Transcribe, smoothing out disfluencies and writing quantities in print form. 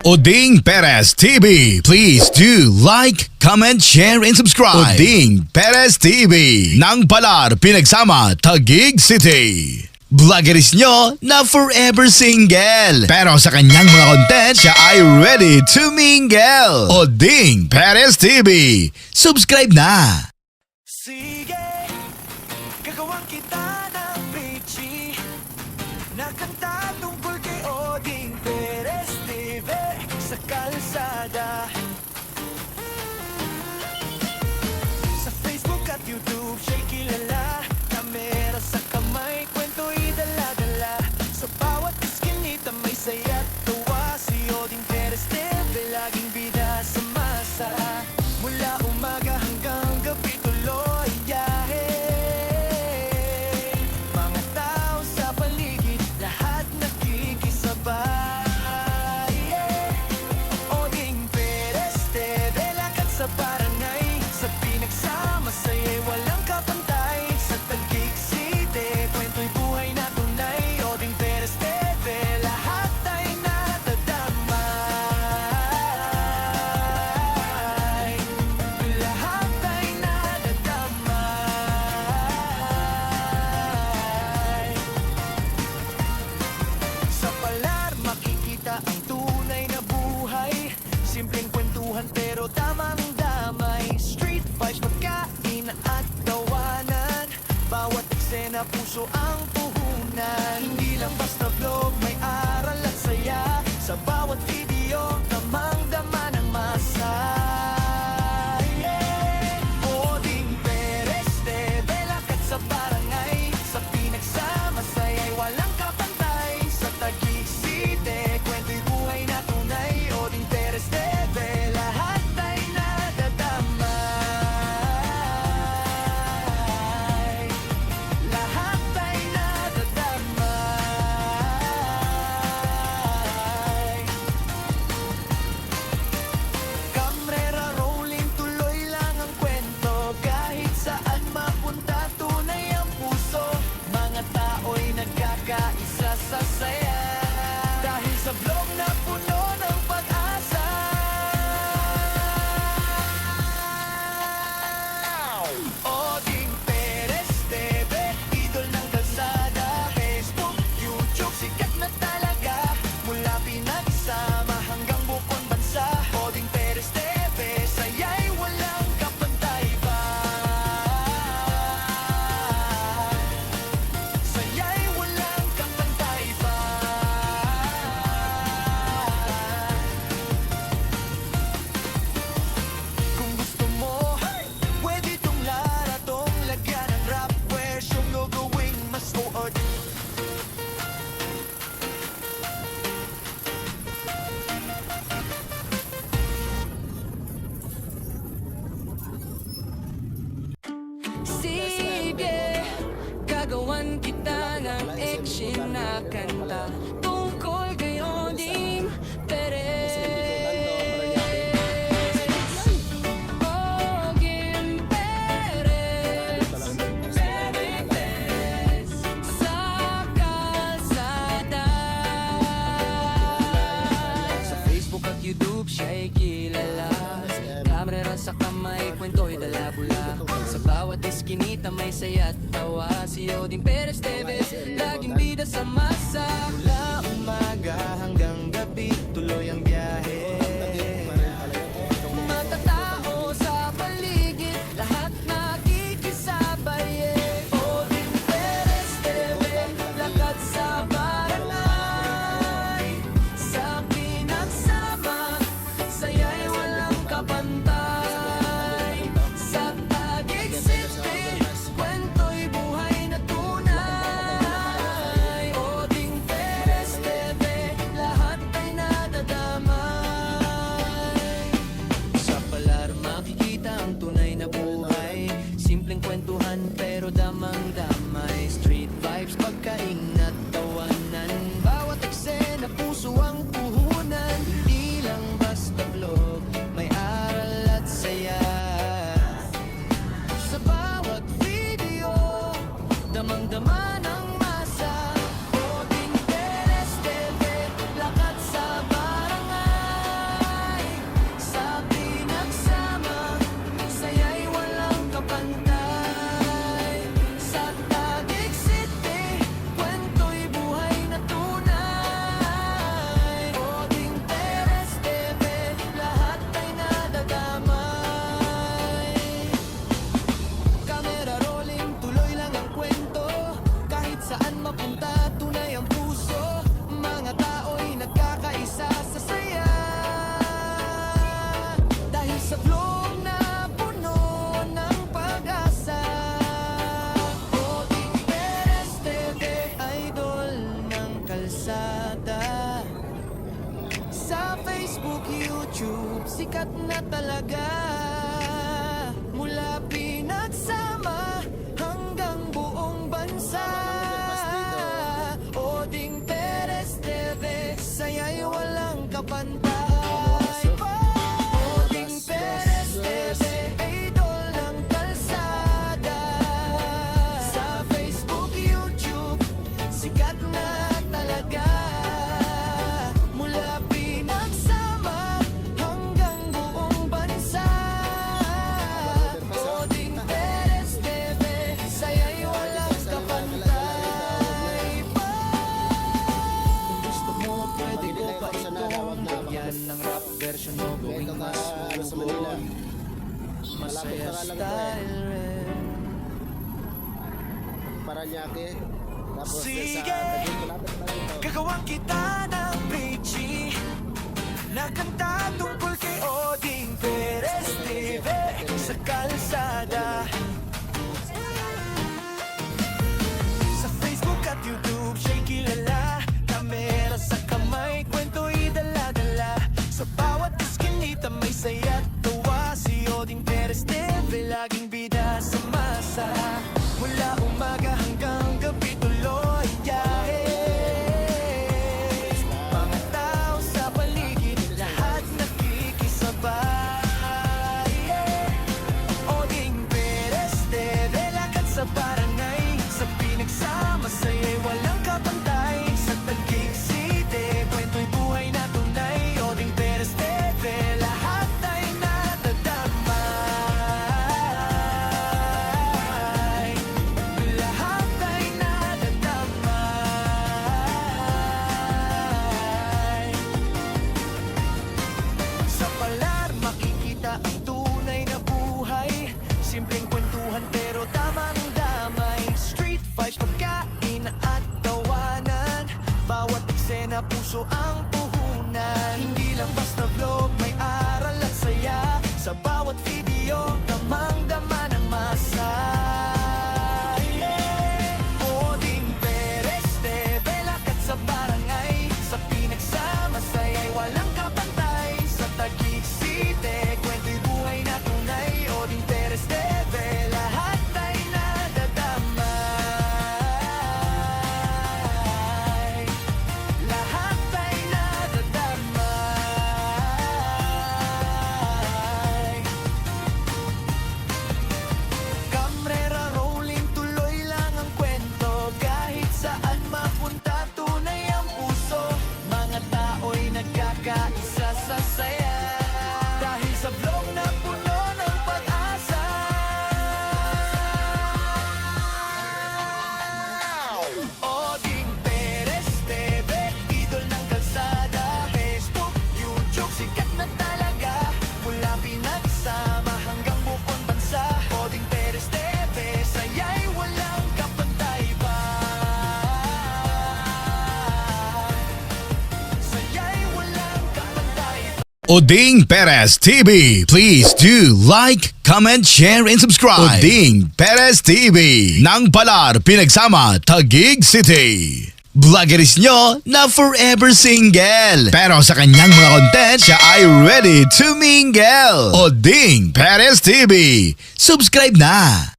Oding Perez TV. Please do like, comment, share, and subscribe. Oding Perez TV. Nang Palar, Pinagsama, Taguig City. Vloggeris nyo na forever single. Pero sa kanyang mga content, siya ay ready to mingle. Oding Perez TV. Subscribe na. Sige, gagawan kita ng bitchy na kanta tungkol kay Oding Perez TV sa kalsada. Sa Facebook at YouTube siya'y kilala, kamera sa kamay, kwento'y dala-dala. Sa bawat iskinita may saya't tawa, si Oding Perez TV laging bida sa masa. Mula umaga hanggang gabi tuloy biyahe. Mga tao sa paligid, lahat nakikisabay. Oding Perez TV, lakad sa barangay, sa pinagsama saya'y walang kapantay. Sa Taguig City, kwento'y buhay na tunay. Oding Perez TV, lahat ay nadadamay. Lahat ay nadadamay. Sa Palar makikita ang tunay na buhay, simpleng kwentuhan pero tamang damay. Street vibes, pagkain at tawanan, bawat eksena puso ang puhunan. Hindi lang basta vlog, may aral at saya, sa bawat video damang-dama ng masa. Oding Perez TV, lakad sa barangay, sa pinagsama saya'y walang kapantay. Sa Taguig City, kwento'y buhay na tunay. Oding Perez TV, lahat ay nadadamay. Lahat ay nadadamay. Kamera rolling, tuloy lang ang kwento, kahit saan mapunta tunay ang puso. Mga tao'y nagkakaisa sa saya, dahil sa vlog na puno ng pag-asa. Oding Perez TV, idol ng kalsada. Facebook, YouTube, sikat na talaga, mula pinagsama hanggang buong bansa. Oding Perez TV, saya'y walang kapantay pa. Saya'y walang kapantay pa. Kung gusto mo, pwede tong laratong lagyan ng rap version, gagawing mas OOD. Sige, gagawan kita ng action na kanta tungkol kay Oding Perez. Oding Perez, sa kalsada. Sa Facebook at YouTube siya'y kilala, kamera sa kamay, kwento'y dala-bula. Sa bawat iskinita may saya at tawa, si Oding Perez TV laging bida sa masa. Mula umaga hanggang gabi tuloy ang biyahe. Mga tao sa paligid, lahat nakikisabay. Oding Perez TV, lakad sa barangay, sa pinagsama saya'y walang kapantay. Sa Taguig City, kwento'y buhay na tunay. Oding Perez TV, lahat ay nadadamay. Facebook, YouTube, sikat na talaga. Mula pinagsama hanggang buong bansa. Oding Perez TV, saya'y walang kapantay. Oding Perez TV, idol ng kalsada. Sa Facebook, YouTube, sikat na talaga. Mula pinagsama hanggang buong bansa. Oding Perez TV, saya'y walang kapantay pa. Kung gusto mo, pwede ko pa itong lagyan ng rap version mo, gawing mas buhol. Masaya style rin. Paranaque. Tapos Sige. sa Taguig, malapit lang ito. Gagawang kita ng peachy na kanta tungkol kay Oding Perez TV sa kalsada. Sa Facebook at YouTube siya'y kilala. Kamera sa kamay, kwento'y dala-dala. Sa bawat iskinita may saya at tuwa. Si Oding Perez TV laging bida sa masa. Mula umaga hanggang gabi tuloy biyahe. Mga tao sa paligid, lahat nakikisabay. Oding Perez TV, lakad sa barangay. Sa pinagsama, saya'y walang kapantay. Sa Taguig City, kwento'y buhay na tunay. Oding Perez TV, lahat ay nadadamay. Lahat ay nadadamay. Sa palar makikita ang tunay na buhay. Simpleng kwentuhan pero tamang damay. Street vibes, pagkain at tawanan. Bawat eksena, puso ang puhunan. Hindi lang basta vlog, may aral at saya. Sa bawat video, damang-dama ng masa. Oding Perez TV, lakad sa barangay. Sa pinagsama, saya'y walang kapantay. Sa Taguig City, kwento'y buhay na tunay. Oding Perez TV, lahat ay nadadamay. Lahat ay nadadamay. Kamera rolling, tuloy lang ang kwento. Kahit saan mapunta, tunay ang puso. Mga tao'y nagkakaisa sa saya. Dahil sa vlog na puno ng pag-asa. Oding Perez TV, idol ng kalsada. Facebook, YouTube, sikat na talaga. Mula pinagsama hanggang buong bansa. Oding Perez TV, saya'y walang kapantay pa. Saya'y walang kapantay pa. Oding Perez TV. Please do like, comment, share, and subscribe. Oding Perez TV. Nang Palar, Pinagsama, Taguig City. Vloggeris nyo na forever single. Pero sa kanyang mga content, siya ay ready to mingle. Oding Perez TV. Subscribe na.